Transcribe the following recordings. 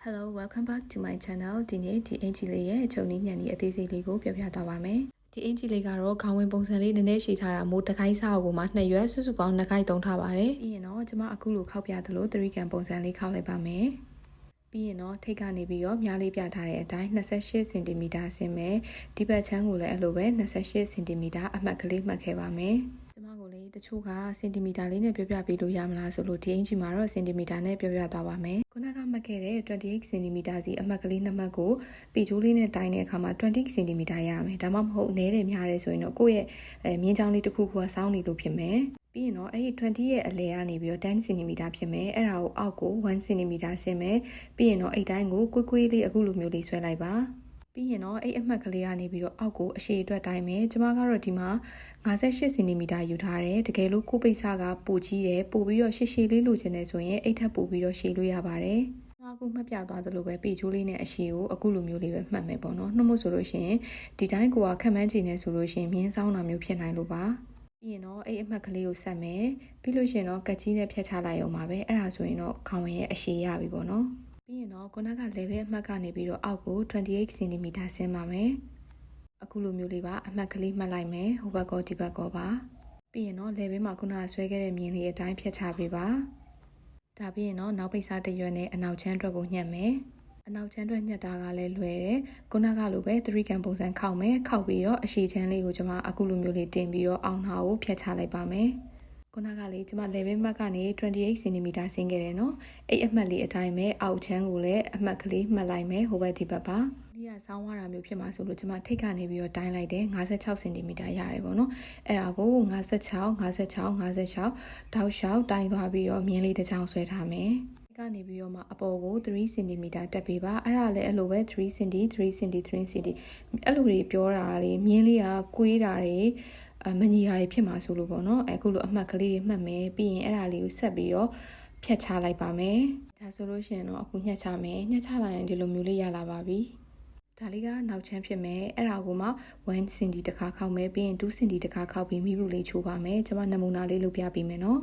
Hello, welcome back to my channel. ဒီနေ့ဒီအင်ဂျီလေးရဲ့ချုပ်နည်းညံ့ဒီအသေးစိတ်လေးကိုပြောပြသွားပါမယ်။ဒီအင်ဂျီလေးကတော့ခေါင်းဝင်ပုံစံလေးနည်းနည်းရှည်ထားတာမို့တခိုင်းစားအုပ်ကိုမှ2ရွက်စုစုပေါင်း2ခိုင်းသုံးထားပါတယ်။ပြီးရင်တော့ကျွန်မအခုလိုခောက်ပြသလို3ကန်ပုံစံလေးခောက်လိုက်ပါမယ်။ပြီးရင်တော့ထိတ်ကနေပြီးတော့မြားလေးပြထားတဲ့အတိုင်း28 cm ဆင်းမယ်။ဒီဘက်ချမ်းကိုလည်းအဲ့လိုပဲ28 cm အမှတ်ကလေးမှတ်ခဲ့ပါမယ်။တချို့ကစင်တီမီတာလေးနဲ့ပြောပြပေးလို့ရမလားဆိုလို့ဒီအင်ဂျီမှာတော့စင်တီမီတာနဲ့ပြောပြသွားပါမယ်ခုနကမှတ်ခဲ့တဲ့28စင်တီမီတာစီအမှတ်ကလေး2မှတ်ကိုပီချိုးလေးနဲ့တိုင်းတဲ့အခါမှာ20စင်တီမီတာရမယ်ဒါမှမဟုတ်နည်းတယ်များတယ်ဆိုရင်တော့ကိုယ့်ရဲ့မြင်းချောင်းလေးတစ်ခုခုကစောင်းနေလို့ဖြစ်မယ်ပြီးရင်တော့အဲ့ဒီ20ရဲ့အလဲကနေပြီးတော့10စင်တီမီတာဖြစ်မယ်အဲ့ဒါကိုအောက်ကို1စင်တီမီတာဆင်းမယ်ပြီးရင်တော့အဲ့တိုင်းကိုကွေးလေးအခုလိုမျိုးလေးဆွဲလိုက်ပါပြီးရင်တော့အဲ့အမှတ်ကလေးကနေပြီးတော့အောက်ကိုအရှည်အတွက်တိုင်းမယ်ကျမကတော့ဒီမှာ58စင်တီမီတာယူထားတယ်တကယ်လို့ကိုပိတ်စကပိုကြီးတယ်ပို့ပြီးတော့ရှည်ရှည်လေးလိုချင်တယ်ဆိုရင်အဲ့ထပ်ပို့ပြီးတော့ရှည်လို့ရပါတယ်အခုမှတ်ပြသွားသလိုပဲပေချိုးလေးနဲ့အရှည်ကိုအခုလိုမျိုးလေးပဲမှတ်မယ်ပေါ့နော်နှုတ်မို့ဆိုလို့ရှိရင်ဒီတိုင်းကိုကခက်မှန်းချင်နေဆိုလို့ရှိရင်မြင်းဆောင်တာမျိုးဖြစ်နိုင်လို့ပါပြီးရင်တော့အဲ့အမှတ်ကလေးကိုဆက်မယ်ပြီးလို့ရှိရင်တော့ကတ်ကြီးနဲ့ဖြတ်ချလိုက်အောင်ပါပဲအဲ့ဒါဆိုရင်တော့ခေါင်းဝင်ရဲ့အရှည်ရပြီပေါ့နော်ပြီးရင်တော့ခုနက level အမှတ်ကနေပြီးတော့အောက်ကို28 cm ဆင်းပါမယ်အခုလိုမျိုးလေးပါအမှတ်ကလေးမှတ်လိုက်မယ်ဟိုဘက်ကောဒီဘက်ကောပါပြီးရင်တော့ level မှာခုနကဆွဲခဲ့တဲ့မြင်းလေးအတိုင်းဖြတ်ချပေးပါဒါပြီးရင်တော့နောက်ပိတ်စားတစ်ရွက်နဲ့အနောက်ချမ်းအတွက်ကိုညှက်မယ်အနောက်ချမ်းအတွက်ညှက်တာကလည်းလွယ်တယ်ခုနကလိုပဲ3ကန်ပုံစံခောက်မယ်ခောက်ပြီးတော့အရှည်ချမ်းလေးကိုကျွန်မအခုလိုမျိုးလေးတင်ပြီးတော့အောင်းနှာကိုဖြတ်ချလိုက်ပါမယ်ခုနကလေးကျမ level မှတ်ကနေ28 cm ဆင်းခဲ့တယ်နော်အဲ့အမှတ်လေးအတိုင်းပဲအောက်ချမ်းကိုလည်းအမှတ်ကလေးမှတ်လိုက်မယ်ဟိုဘက်ဒီဘက်ပါဒီကဆောင်းဝါတာမျိုးဖြစ်မှာဆိုလို့ကျမထိတ်ကနေပြီးတော့တိုင်းလိုက်တယ်56 cm ရတယ်ပေါ့နော်အဲ့ဒါကို56တောက်လျှောက်တိုင်းသွားပြီးတော့မြင်းလေးတစ်ချောင်းဆွဲထားမယ်ကနေပြီးတော့မှအပေါ်ကို3 cm တက်ပေးပါအဲ့ဒါလည်းအဲ့လိုပဲ3 cm အဲ့လိုတွေပြောတာလေမြင်းလေးကကွေးတာတွေမညီတာတွေဖြစ်မှာဆိုလို့ပေါ့နော်အခုလိုအမှတ်ကလေးတွေမှတ်မယ်ပြီးရင်အဲ့ဒါလေးကိုဆက်ပြီးတော့ဖြတ်ချလိုက်ပါမယ်ဒါဆိုလို့ရှိရင်တော့အခုညှက်ချမယ်ညှက်ချလိုက်ရင်ဒီလိုမျိုးလေးရလာပါပြီဒါလေးကနောက်ချမ်းဖြစ်မယ်အဲ့ဒါကိုမှ1 cm တစ်ခါခောက်မယ်ပြီးရင်2 cm တစ်ခါခောက်ပြီးမိဘူးလေးချိုးပါမယ်ကျွန်မနမူနာလေးလုပ်ပြပေးမယ်နော်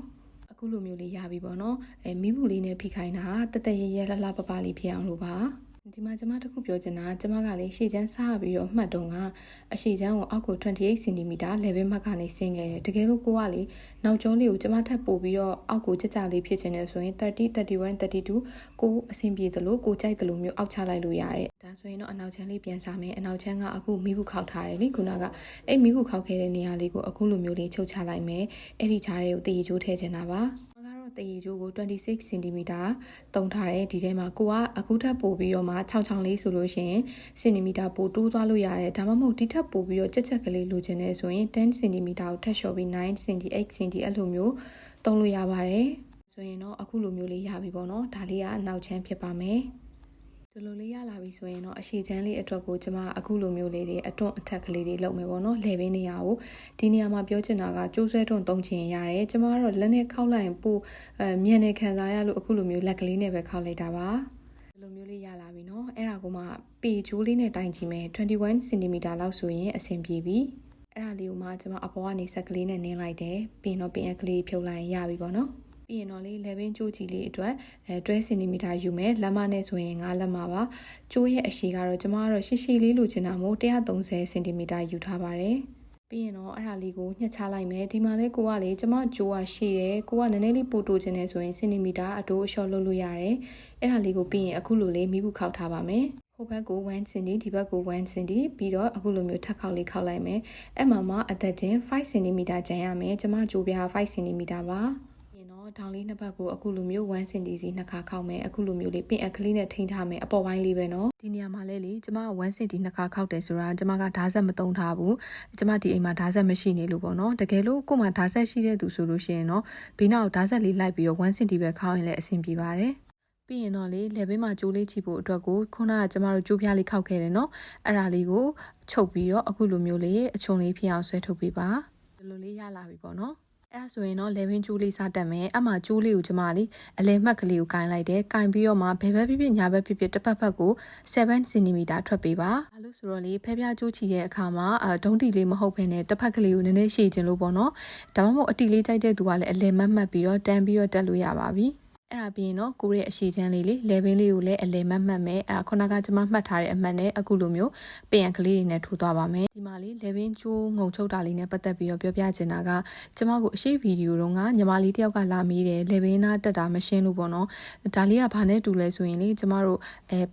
အခုလိုမျိုးလေးရပြီပေါ့နော်မိဘူးလေးနဲ့ဖိခိုင်းတာတက်တက်ရဲရဲလှလှပပလေးဖြစ်အောင်လို့ပါဒီမှာကျွန်မတခုပြောချင်တာကျွန်မကလေရှေ့ချမ်းစားပြီးတော့မှတ်တုံးကအရှေ့ချမ်းကိုအောက်ကို28 cm level မှတ်ကနေဆင်းခဲ့တယ်တကယ်လို့ကိုကလေနောက်ကျောင်းလေးကိုကျွန်မထပ်ပို့ပြီးတော့အောက်ကိုကြကြလေးဖြစ်ချင်တယ်ဆိုရင်30 31 32ကိုအဆင်ပြေသလိုကိုကြိုက်သလိုမျိုးအောက်ချလိုက်လို့ရတယ်ဒါဆိုရင်တော့အနောက်ချမ်းလေးပြန်စားမယ်အနောက်ချမ်းကအခုမိဘူးခောက်ထားတယ်လေခုနကအဲ့မိဘူးခောက်ခဲ့တဲ့နေရာလေးကိုအခုလိုမျိုးလေးချုပ်ချလိုက်မယ်အဲ့ဒီချားတွေကိုတည်ကြိုးထည့်ချင်တာပါတရေကျိုးကို26 cm တုံးထားတယ်ဒီထဲမှာကိုကအခုထပ်ပို့ပြီးတော့မှ6လေးဆိုလို့ရှိရင် cm ပို့တိုးသွားလို့ရတယ်ဒါမှမဟုတ်ဒီထပ်ပို့ပြီးတော့ကြက်ကြက်ကလေးလိုချင်နေဆိုရင်10 cm ကိုထပ်လျှော်ပြီး9 cm 8 cm အဲ့လိုမျိုးတုံးလို့ရပါတယ်ဆိုရင်တော့အခုလိုမျိုးလေးရပြီပေါ့နော်ဒါလေးကအနောက်ချမ်းဖြစ်ပါမယ်ဒီလိုလေးရလာပြီဆိုရင်တော့အရှိချမ်းလေးအတွက်ကိုကျွန်မအခုလိုမျိုးလေးတွေအတွန်းအထက်ကလေးတွေလုပ်မယ်ပေါ့နော်လေဘင်းနေရာကိုဒီနေရာမှာပြောချင်တာကကျိုးဆွဲတွန်းသုံးချင်ရတယ်ကျွန်မကတော့လက်နဲ့ခောက်လိုက်ရင်ပိုမြန်နေခံစားရလို့အခုလိုမျိုးလက်ကလေးနဲ့ပဲခောက်လိုက်တာပါဒီလိုမျိုးလေးရလာပြီနော်အဲ့ဒါကိုမှပေချိုးလေးနဲ့တိုင်ကြည့်မယ်21 cm လောက်ဆိုရင်အဆင်ပြေပြီအဲ့ဒါလေးကိုမှကျွန်မအပေါ်ကနေဆက်ကလေးနဲ့နင်းလိုက်တယ်ပြီးတော့ပင်အကလေးဖြုတ်လိုက်ရင်ရပြီပေါ့နော်ပြီးရင်တော့လေလေဘင်းကျိုးကြီးလေးအတွက်12 cm ယူမယ်လက်မနဲ့ဆိုရင်5လက်မပါကျိုးရဲ့အရှည်ကတော့ကျမကတော့ရှည်ရှည်လေးလိုချင်တာမို့130 cm ယူထားပါတယ်ပြီးရင်တော့အဲ့ဒါလေးကိုညှက်ချလိုက်မယ်ဒီမှာလဲကိုကလေကျမကျိုးကရှည်တယ်ကိုကနည်းနည်းလေးပိုတိုးချင်တယ်ဆိုရင် cm အတိုးအလျှော့လုပ်လို့ရတယ်အဲ့ဒါလေးကိုပြီးရင်အခုလိုလေးမိဘူးခောက်ထားပါမယ်ဟိုဘက်ကို1 cm ဒီဘက်ကို1 cm ပြီးတော့အခုလိုမျိုးထပ်ခောက်လေးခောက်လိုက်မယ်အဲ့မှာအသက်တင်5 cm ကျန်ရမယ်ကျမကျိုးပြား5 cm ပါထောင်လေးနှစ်ဘက်ကိုအခုလိုမျိုး1 cm စီနှစ်ခါခောက်မယ်အခုလိုမျိုးလေးပင်အကလေးနဲ့ထိန်းထားမယ်အပေါ်ပိုင်းလေးပဲเนาะဒီနေရာမှာလေကျမ1 cm နှစ်ခါခောက်တယ်ဆိုတာကျမကဓာတ်ဆက်မတုံးထားဘူးကျမဒီအိမ်မှာဓာတ်ဆက်မရှိနေလို့ပေါ့เนาะတကယ်လို့ကို့မှာဓာတ်ဆက်ရှိတဲ့သူဆိုလို့ရှိရင်เนาะဘေးနောက်ဓာတ်ဆက်လေးလိုက်ပြီးတော့1 cm ပဲခောက်ရင်လည်းအဆင်ပြေပါတယ်ပြီးရင်တော့လေလက်ဘေးမှာကျိုးလေးချီဖို့အတွက်ကိုခုနကကျမတို့ကျိုးပြားလေးခောက်ခဲ့တယ်เนาะအဲ့ဒါလေးကိုချုပ်ပြီးတော့အခုလိုမျိုးလေးအချုံလေးဖြစ်အောင်ဆွဲထုတ်ပေးပါဒီလိုလေးရလာပြီပေါ့เนาะအဲ့ဒါဆိုရင်တော့လေဘင်းကျိုးလေးစားတက်မယ်အမှကျိုးလေးကိုကျမလေးအလဲမှတ်ကလေးကိုကင်လိုက်တယ်ကင်ပြီးတော့မှဘယ်ဘက်ဖြစ်ဖြစ်ညာဘက်ဖြစ်ဖြစ်တစ်ဖက်ဖက်ကို7 cm ထွက်ပေးပါဘာလို့ဆိုတော့လေဖဲပြားကျိုးချီတဲ့အခါမှာဒုံးတီလေးမဟုတ်ဘဲနဲ့တစ်ဖက်ကလေးကိုနည်းနည်းရှည်ခြင်းလို့ပေါ့နော်ဒါမှမဟုတ်အတီလေးကြိုက်တဲ့သူကလည်းအလဲမှတ်ပြီးတော့တန်းပြီးတော့တက်လို့ရပါပြီ အဲ့ဒါပြီးရင်တော့ကိုရဲ့အရှိချမ်းလေးလေလေဘင်းလေးကိုလည်းအလဲမတ်မှတ်မယ်အဲ့ဒါခုနကကျွန်မမှတ်ထားတဲ့အမှတ်နဲ့အခုလိုမျိုးပင်ရကလေးတွေနဲ့ထိုးသွားပါမယ်ဒီမှာလေးလေဘင်းချိုးငုံချုပ်တာလေးနဲ့ပတ်သက်ပြီးတော့ပြောပြချင်တာကကျွန်မကိုအရှိဗီဒီယိုတုန်းကညီမလေးတယောက်ကလာမေးတယ်လေဘင်းနာတက်တာမရှင်းလို့ပေါ့နော်ဒါလေးကဘာနဲ့တူလဲဆိုရင်လေကျွန်မတို့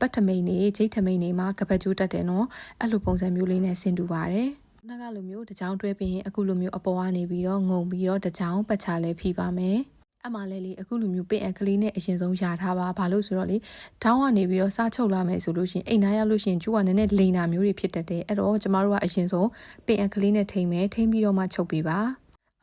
ပတ်ထမိန်နေဂျိတ်ထမိန်နေမှာကပတ်ကျိုးတက်တယ်နော်အဲ့လိုပုံစံမျိုးလေးနဲ့ဆင်တူပါတယ်ခုနကလိုမျိုးတကြောင်တွဲပြီးရင်အခုလိုမျိုးအပေါ်ကနေပြီးတော့ငုံပြီးတော့တကြောင်ပတ်ချလဲဖိပါမယ်အမှလည်းလေအခုလိုမျိုးပင်အကလေးနဲ့အရင်ဆုံးယာထားပါဘာလို့ဆိုတော့လေထောင်းကနေပြီးတော့စားချုပ်လာမယ်ဆိုလို့ရှိရင်အိမ်နာရောက်လို့ရှိရင်ကျိုးကနည်းနည်းလိန်တာမျိုးတွေဖြစ်တတ်တယ်အဲ့တော့ကျမတို့ကအရင်ဆုံးပင်အကလေးနဲ့ထိမ့်မယ်ထိမ့်ပြီးတော့မှချုပ်ပေးပါ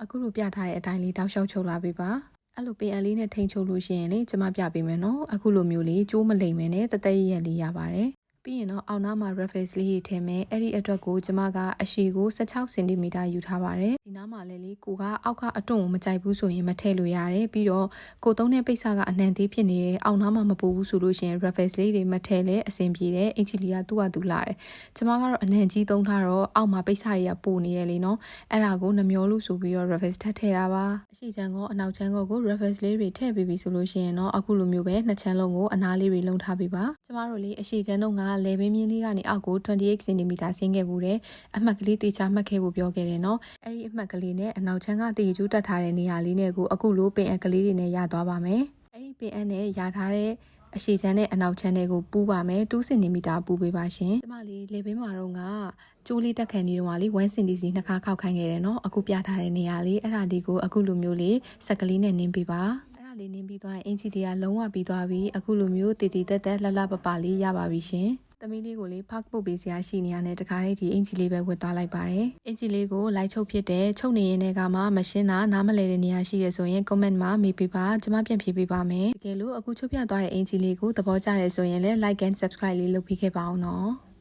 အခုလိုပြထားတဲ့အတိုင်းလေးတောက်လျှောက်ချုပ်လာပေးပါအဲ့လိုပင်အလေးနဲ့ထိမ့်ချုပ်လို့ရှိရင်လေကျမပြပေးမယ်နော်အခုလိုမျိုးလေးကျိုးမလိန်မယ်နဲ့တသက်ရက်လေးရပါတယ်ပြီးရင်တော့အောက်နားမှာ reference လေးထည့်မယ်အဲ့ဒီအတွက်ကိုကျမကအရှည်ကို16 cm ယူထားပါတယ်ဒီနားမှာလည်းလေကိုကအောက်ကအတွန့်ကိုမကြိုက်ဘူးဆိုရင်မထည့်လို့ရတယ်ပြီးတော့ကိုသုံးတဲ့ပိတ်စကအနှံသေးဖြစ်နေတယ်အောက်နားမှာမပူဘူးဆိုလို့ရှိရင် reference လေးတွေမထည့်လဲအဆင်ပြေတယ်အင်ချီလီကသူ့ဟာသူလာတယ်ကျမကတော့အနှံကြီးသုံးထားတော့အောက်မှာပိတ်စတွေကပိုနေတယ်လေနော်အဲ့ဒါကိုနှမျောလို့ဆိုပြီးတော့ reference ထည့်တာပါအရှိချမ်းကောအနောက်ချမ်းကောကို reference လေးတွေထည့်ပြီးပြီဆိုလို့ရှိရင်တော့အခုလိုမျိုးပဲနှစ်ချမ်းလုံးကိုအနားလေးတွေလုံထားပြီးပါကျမတို့လေအရှိချမ်းတော့လေဘင်းမြင်းလေးကနေအောက်ကို28 cm ဆင်းခဲ့ဘူးတယ်အမှတ်ကလေးတေချာမှတ်ခဲ့ဖို့ပြောခဲ့တယ်နော်အဲ့ဒီအမှတ်ကလေးနဲ့အနောက်ချမ်းကတေကျိုးတက်ထားတဲ့နေရာလေးနဲ့ကိုအခုလိုပင်အကလေးတွေနဲ့ရသွားပါမယ်အဲ့ဒီပင်အနဲ့ရထားတဲ့အရှိချမ်းနဲ့အနောက်ချမ်းတွေကိုပူးပါမယ်2 cm ပူပေးပါရှင်ကျမလေးလေဘင်းမှာတော့ကကျိုးလေးတက်ခံနေတော့လေ1 cm စီနှစ်ခါခောက်ခိုင်းခဲ့တယ်နော်အခုပြထားတဲ့နေရာလေးအဲ့ဒါဒီကိုအခုလိုမျိုးလေးစက်ကလေးနဲ့နင်းပေးပါလေးနင်းပြီးသွားရင်အင်ချီတီကလုံးဝပြီးသွားပြီအခုလိုမျိုးတည်တည်တက်တက်လှလှပပလေးရပါပြီရှင်သမီးလေးကိုလေးဖောက်ပုတ်ပေးစရာရှိနေရတဲ့တခါလေးဒီအင်ချီလေးပဲဝတ်သွားလိုက်ပါတယ်အင်ချီလေးကိုလိုက်ချုပ်ဖြစ်တဲ့ချုပ်နေရင်လည်းကမှမရှင်းတာနားမလဲတဲ့နေရာရှိတယ်ဆိုရင် comment မှာမေးပေးပါကျွန်မပြန်ဖြေပေးပါမယ်တကယ်လို့အခုချုပ်ပြသွားတဲ့အင်ချီလေးကိုသဘောကျတယ်ဆိုရင်လည်း like and subscribe လေးလုပ်ပေးခဲ့ပါအောင်နော်